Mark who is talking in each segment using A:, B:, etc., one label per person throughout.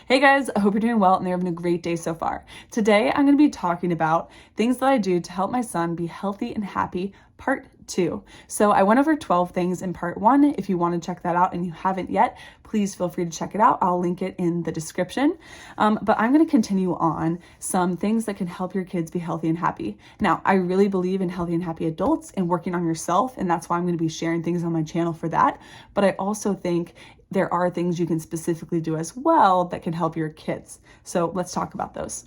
A: Hey guys, I hope you're doing well and you're having a great day so far. Today, I'm going to be talking about things that I do to help my son be healthy and happy, part 2. So I went over 12 things in part 1. If you want to check that out and you haven't yet, please feel free to check it out. I'll link it in the description. But I'm going to continue on some things that can help your kids be healthy and happy. Now, I really believe in healthy and happy adults and working on yourself, and that's why I'm going to be sharing things on my channel for that. But I also think there are things you can specifically do as well that can help your kids. So let's talk about those.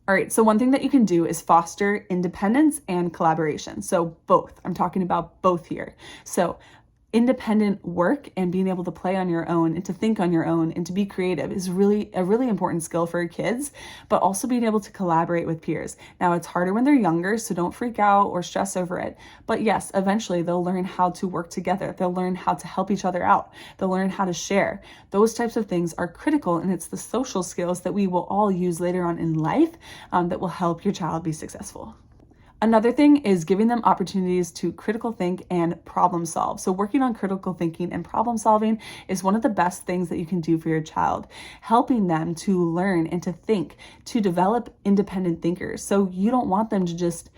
A: All right, so one thing that you can do is foster independence and collaboration. So both, I'm talking about both here. So independent work and being able to play on your own and to think on your own and to be creative is really a really important skill for your kids, but also being able to collaborate with peers. Now, it's harder when they're younger, so don't freak out or stress over it. But yes, eventually they'll learn how to work together. They'll learn how to help each other out. They'll learn how to share. Those types of things are critical, and it's the social skills that we will all use later on in life that will help your child be successful. Another thing is giving them opportunities to critical think and problem solve. So working on critical thinking and problem solving is one of the best things that you can do for your child, helping them to learn and to think, to develop independent thinkers. So you don't want them to just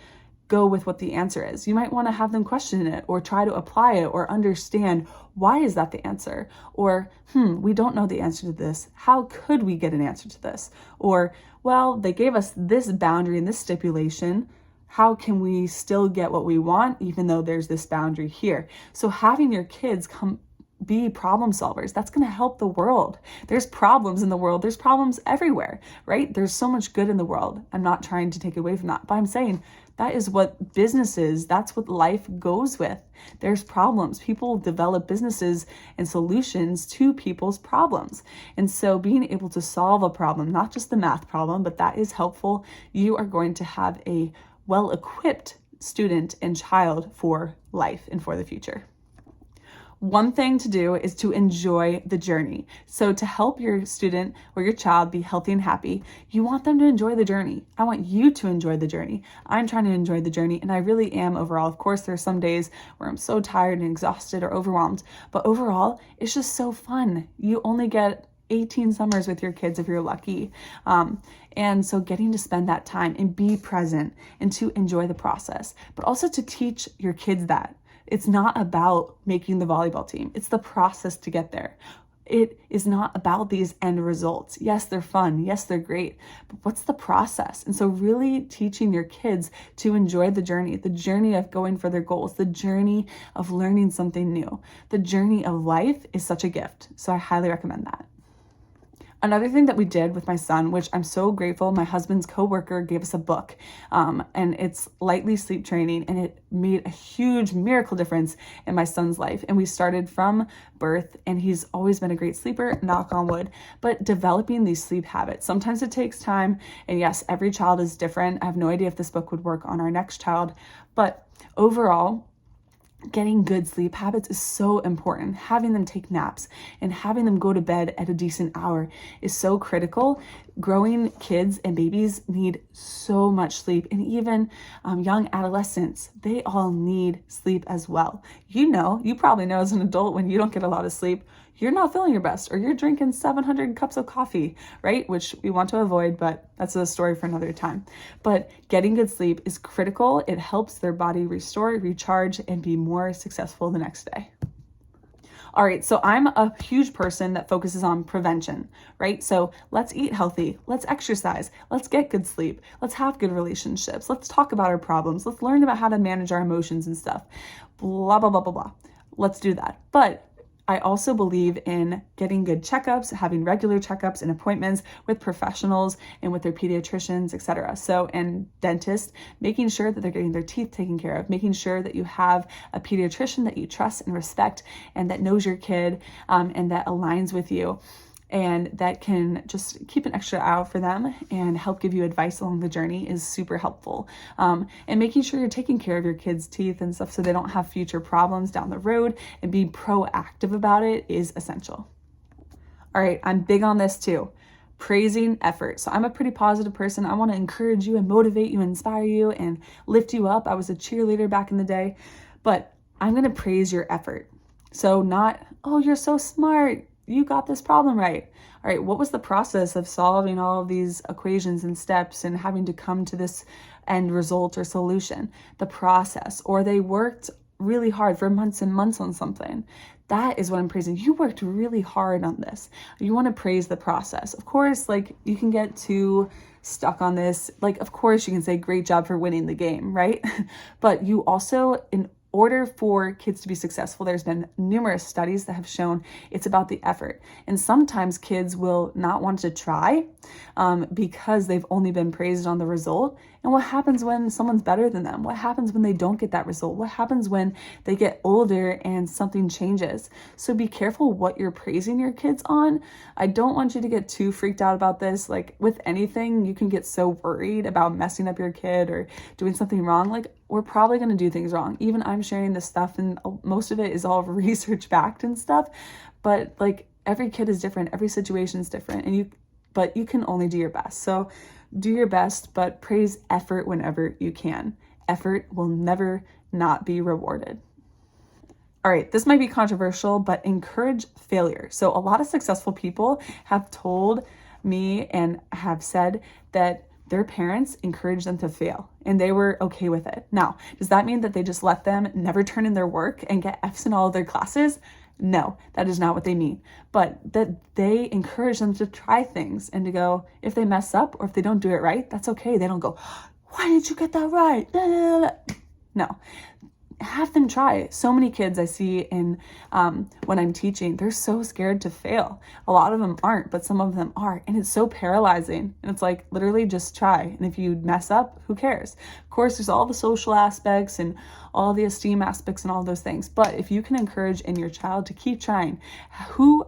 A: go with what the answer is. You might want to have them question it or try to apply it or understand, why is that the answer? Or, we don't know the answer to this. How could we get an answer to this? Or, well, they gave us this boundary and this stipulation. How can we still get what we want even though there's this boundary here? So having your kids be problem solvers, that's going to help the world. There's problems in the world. There's problems everywhere, right? There's so much good in the world. I'm not trying to take away from that, but I'm saying that is what business is. That's what life goes with. There's problems. People develop businesses and solutions to people's problems. And so being able to solve a problem, not just the math problem, but that is helpful. You are going to have a well-equipped student and child for life and for the future. One thing to do is to enjoy the journey. So to help your student or your child be healthy and happy, you want them to enjoy the journey. I want you to enjoy the journey. I'm trying to enjoy the journey, and I really am overall. Of course, there are some days where I'm so tired and exhausted or overwhelmed, but overall, it's just so fun. You only get 18 summers with your kids if you're lucky. And so getting to spend that time and be present and to enjoy the process, but also to teach your kids that it's not about making the volleyball team. It's the process to get there. It is not about these end results. Yes, they're fun. Yes, they're great. But what's the process? And so really teaching your kids to enjoy the journey of going for their goals, the journey of learning something new. The journey of life is such a gift. So I highly recommend that. Another thing that we did with my son, which I'm so grateful, my husband's coworker gave us a book, and it's Lightly Sleep Training, and it made a huge miracle difference in my son's life. And we started from birth, and he's always been a great sleeper, knock on wood, but developing these sleep habits. Sometimes it takes time, and yes, every child is different. I have no idea if this book would work on our next child, but overall, getting good sleep habits is so important. Having them take naps and having them go to bed at a decent hour is so critical. Growing kids and babies need so much sleep, and even young adolescents, they all need sleep as well. You probably know as an adult when you don't get a lot of sleep, you're not feeling your best, or you're drinking 700 cups of coffee, right? Which we want to avoid, but that's a story for another time. But getting good sleep is critical. It helps their body restore, recharge, and be more successful the next day. All right, so I'm a huge person that focuses on prevention, right? So let's eat healthy, let's exercise, let's get good sleep, let's have good relationships, let's talk about our problems, let's learn about how to manage our emotions and stuff, blah, blah, blah, blah, blah. Let's do that. But I also believe in getting good checkups, having regular checkups and appointments with professionals and with their pediatricians, etc. So, and dentists, making sure that they're getting their teeth taken care of, making sure that you have a pediatrician that you trust and respect and that knows your kid and that aligns with you, and that can just keep an extra eye out for them and help give you advice along the journey is super helpful. And making sure you're taking care of your kids' teeth and stuff so they don't have future problems down the road and being proactive about it is essential. All right, I'm big on this too. Praising effort. So I'm a pretty positive person. I want to encourage you and motivate you, inspire you, and lift you up. I was a cheerleader back in the day, but I'm going to praise your effort. So not, oh, you're so smart. you got this problem right. All right, what was the process of solving all of these equations and steps and having to come to this end result or solution? The process. Or they worked really hard for months and months on something. That is what I'm praising. You worked really hard on this. You want to praise the process. Of course, like, you can get too stuck on this. Like, of course you can say great job for winning the game, right? But you also, in order for kids to be successful, there's been numerous studies that have shown it's about the effort. And sometimes kids will not want to try because they've only been praised on the result. And what happens when someone's better than them? What happens when they don't get that result? What happens when they get older and something changes? So be careful what you're praising your kids on. I don't want you to get too freaked out about this. Like, with anything, you can get so worried about messing up your kid or doing something wrong. Like, we're probably going to do things wrong. Even I'm sharing this stuff, and most of it is all research backed and stuff. But like, every kid is different. Every situation is different. But you can only do your best. So do your best, but praise effort whenever you can. Effort will never not be rewarded. All right, this might be controversial, but encourage failure. So a lot of successful people have told me and have said that their parents encouraged them to fail and they were okay with it. Now, does that mean that they just let them never turn in their work and get F's in all of their classes? No, that is not what they mean. But that they encourage them to try things and to go, if they mess up or if they don't do it right, that's okay. They don't go, why did you get that right? No. Have them try. So many kids I see in when I'm teaching, they're so scared to fail. A lot of them aren't, but some of them are. And it's so paralyzing. And it's like, literally just try. And if you mess up, who cares? Of course, there's all the social aspects and all the esteem aspects and all those things. But if you can encourage in your child to keep trying, who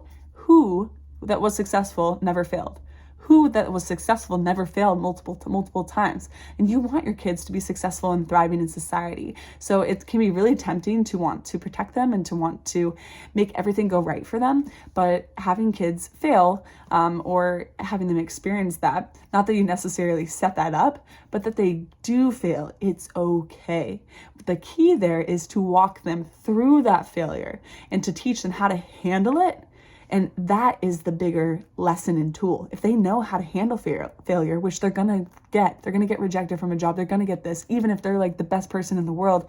A: that was successful never failed? Who that was successful never failed multiple times. And you want your kids to be successful and thriving in society. So it can be really tempting to want to protect them and to want to make everything go right for them. But having kids fail or having them experience that, not that you necessarily set that up, but that they do fail, it's okay. The key there is to walk them through that failure and to teach them how to handle it. And that is the bigger lesson and tool. If they know how to handle failure, which they're gonna get rejected from a job, they're gonna get this, even if they're like the best person in the world,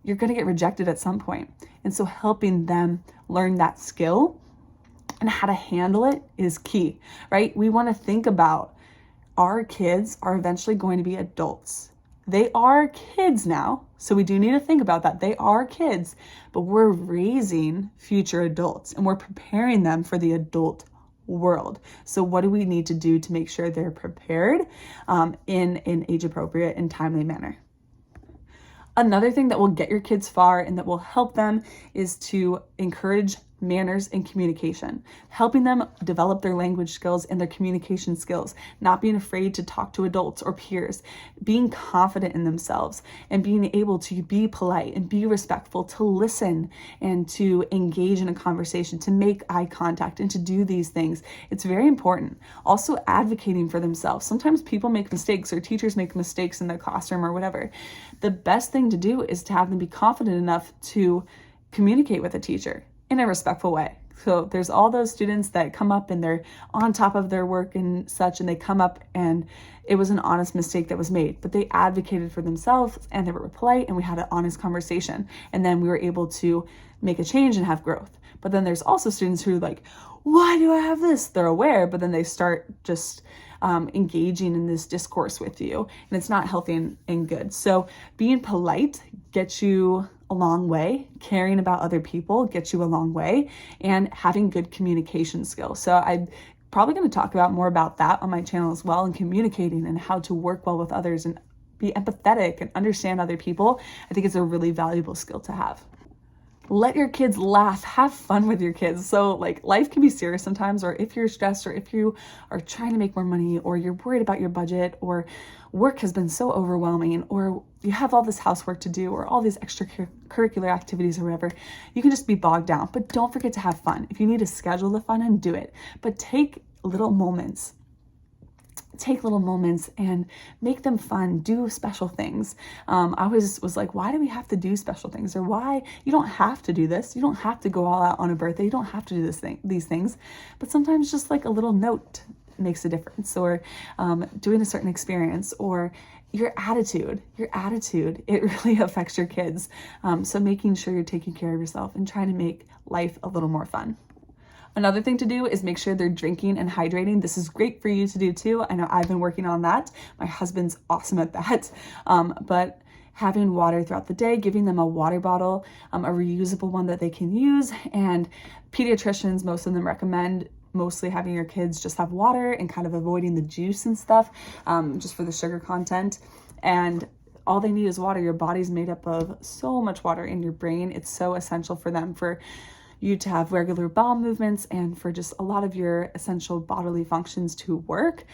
A: you're gonna get rejected at some point. And so helping them learn that skill and how to handle it is key, right? We wanna think about our kids are eventually going to be adults. They are kids now, so we do need to think about that. They are kids, but we're raising future adults and we're preparing them for the adult world. So what do we need to do to make sure they're prepared in an age-appropriate and timely manner? Another thing that will get your kids far and that will help them is to encourage manners and communication, helping them develop their language skills and their communication skills, not being afraid to talk to adults or peers, being confident in themselves and being able to be polite and be respectful, to listen and to engage in a conversation, to make eye contact and to do these things. It's very important. Also advocating for themselves. Sometimes people make mistakes or teachers make mistakes in their classroom or whatever. The best thing to do is to have them be confident enough to communicate with a teacher in a respectful way. So there's all those students that come up and they're on top of their work and such, and they come up and it was an honest mistake that was made, but they advocated for themselves and they were polite and we had an honest conversation. And then we were able to make a change and have growth. But then there's also students who are like, why do I have this? They're aware, but then they start just engaging in this discourse with you, and it's not healthy and good. So being polite gets you a long way. Caring about other people gets you a long way, and having good communication skills. So I'm probably going to talk about more about that on my channel as well, and communicating and how to work well with others and be empathetic and understand other people. I think it's a really valuable skill to have. Let your kids laugh, have fun with your kids. So like, life can be serious sometimes, or if you're stressed, or if you are trying to make more money, or you're worried about your budget, or work has been so overwhelming, or you have all this housework to do, or all these extracurricular activities or whatever, you can just be bogged down. But don't forget to have fun. If you need to schedule the fun and do it, but take little moments take little moments and make them fun, do special things. I was like, why do we have to do special things? Or why? You don't have to do this. You don't have to go all out on a birthday. You don't have to do these things. But sometimes just like a little note makes a difference, or doing a certain experience, or your attitude, it really affects your kids. So making sure you're taking care of yourself and trying to make life a little more fun. Another thing to do is make sure they're drinking and hydrating. This is great for you to do too. I know I've been working on that. My husband's awesome at that. But having water throughout the day, giving them a water bottle, a reusable one that they can use. And pediatricians, most of them recommend mostly having your kids just have water and kind of avoiding the juice and stuff, just for the sugar content. And all they need is water. Your body's made up of so much water in your brain. It's so essential for them, for you to have regular bowel movements and for just a lot of your essential bodily functions to work.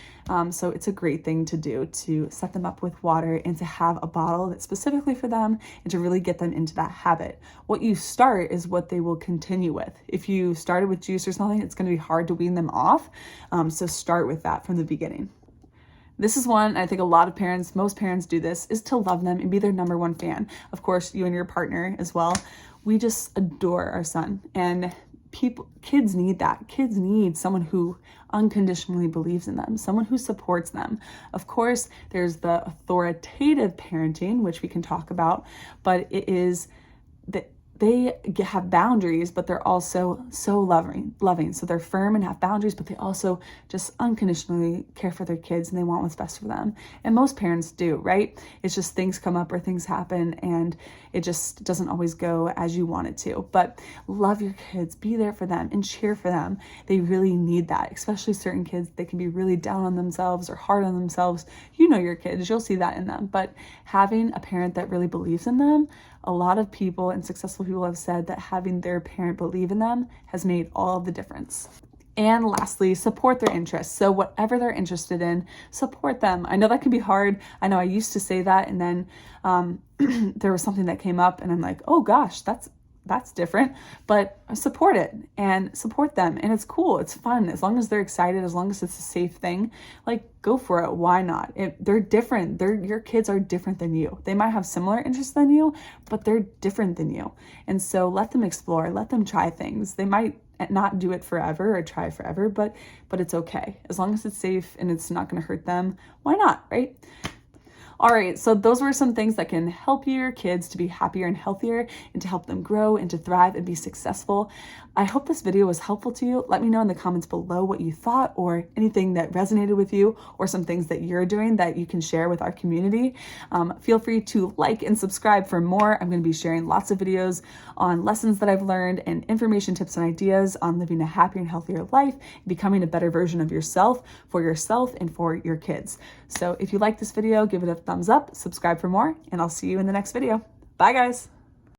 A: So it's a great thing to do, to set them up with water and to have a bottle that's specifically for them and to really get them into that habit. What you start is what they will continue with. If you started with juice or something, it's going to be hard to wean them off. So start with that from the beginning. This is one, I think a lot of parents, most parents do this, is to love them and be their number one fan. Of course, you and your partner as well. We just adore our son, and kids need that. Kids need someone who unconditionally believes in them, someone who supports them. Of course, there's the authoritative parenting, which we can talk about, but it is that they have boundaries, but they're also so loving. So they're firm and have boundaries, but they also just unconditionally care for their kids and they want what's best for them. And most parents do, right? It's just things come up or things happen and it just doesn't always go as you want it to. But love your kids, be there for them and cheer for them. They really need that, especially certain kids. They can be really down on themselves or hard on themselves. You know your kids, you'll see that in them. But having a parent that really believes in them, a lot of people and successful people have said that having their parent believe in them has made all the difference. And lastly, support their interests. So whatever they're interested in, support them. I know that can be hard. I know I used to say that, and then there was something that came up and I'm like, oh gosh, that's different, but support it and support them. And it's cool. It's fun. As long as they're excited, as long as it's a safe thing, like go for it. Why not? They're different. Your kids are different than you. They might have similar interests than you, but they're different than you. And so let them explore, let them try things. They might not do it forever or try forever, but it's okay. As long as it's safe and it's not going to hurt them, why not, right? All right, so those were some things that can help your kids to be happier and healthier and to help them grow and to thrive and be successful. I hope this video was helpful to you. Let me know in the comments below what you thought or anything that resonated with you or some things that you're doing that you can share with our community. Feel free to like and subscribe for more. I'm going to be sharing lots of videos on lessons that I've learned and information, tips, and ideas on living a happier and healthier life, becoming a better version of yourself and for your kids. So if you like this video, give it a thumbs up, subscribe for more, and I'll see you in the next video. Bye guys.